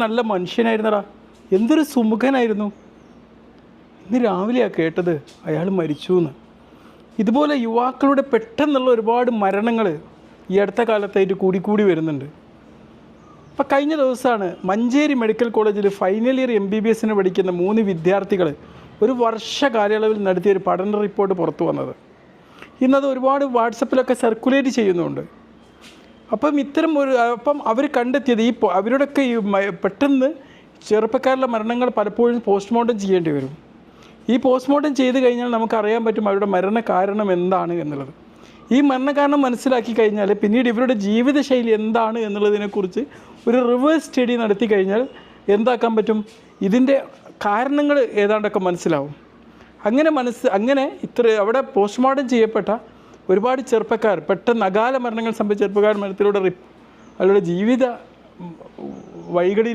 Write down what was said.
നല്ല മനുഷ്യനായിരുന്നടാ, എന്തൊരു സുമുഖനായിരുന്നു. ഇന്ന് രാവിലെയാണ് കേട്ടത് അയാൾ മരിച്ചു എന്ന്. ഇതുപോലെ യുവാക്കളുടെ പെട്ടെന്നുള്ള ഒരുപാട് മരണങ്ങൾ ഈ അടുത്ത കാലത്തായിട്ട് കൂടിക്കൂടി വരുന്നുണ്ട്. അപ്പം കഴിഞ്ഞ ദിവസമാണ് മഞ്ചേരി മെഡിക്കൽ കോളേജിൽ ഫൈനൽ ഇയർ MBBS പഠിക്കുന്ന 3 വിദ്യാർത്ഥികൾ ഒരു വർഷ കാലയളവിൽ നടത്തിയൊരു പഠന റിപ്പോർട്ട് പുറത്തു വന്നത്. ഇന്നത് ഒരുപാട് വാട്സപ്പിലൊക്കെ സർക്കുലേറ്റ് ചെയ്യുന്നുണ്ട്. അപ്പം അവർ കണ്ടെത്തിയത് അവരുടെയൊക്കെ പെട്ടെന്ന് ചെറുപ്പക്കാരുടെ മരണങ്ങൾ പലപ്പോഴും പോസ്റ്റ്മോർട്ടം ചെയ്യേണ്ടി വരും. ഈ പോസ്റ്റ്മോർട്ടം ചെയ്ത് കഴിഞ്ഞാൽ നമുക്കറിയാൻ പറ്റും അവരുടെ മരണ കാരണം എന്താണ് എന്നുള്ളത്. ഈ മരണകാരണം മനസ്സിലാക്കി കഴിഞ്ഞാൽ പിന്നീട് ഇവരുടെ ജീവിതശൈലി എന്താണ് എന്നുള്ളതിനെക്കുറിച്ച് ഒരു റിവേഴ്സ് സ്റ്റഡി നടത്തി കഴിഞ്ഞാൽ എന്താക്കാൻ പറ്റും, ഇതിൻ്റെ കാരണങ്ങൾ ഏതാണ്ടൊക്കെ മനസ്സിലാവും. അങ്ങനെ അവിടെ പോസ്റ്റ്മോർട്ടം ചെയ്യപ്പെട്ട ഒരുപാട് ചെറുപ്പക്കാർ പെട്ടെന്ന് അകാല മരണങ്ങൾ സംഭവിച്ച ചെറുപ്പക്കാർ മരണത്തിലൂടെ അവരുടെ ജീവിത വഴികളിൽ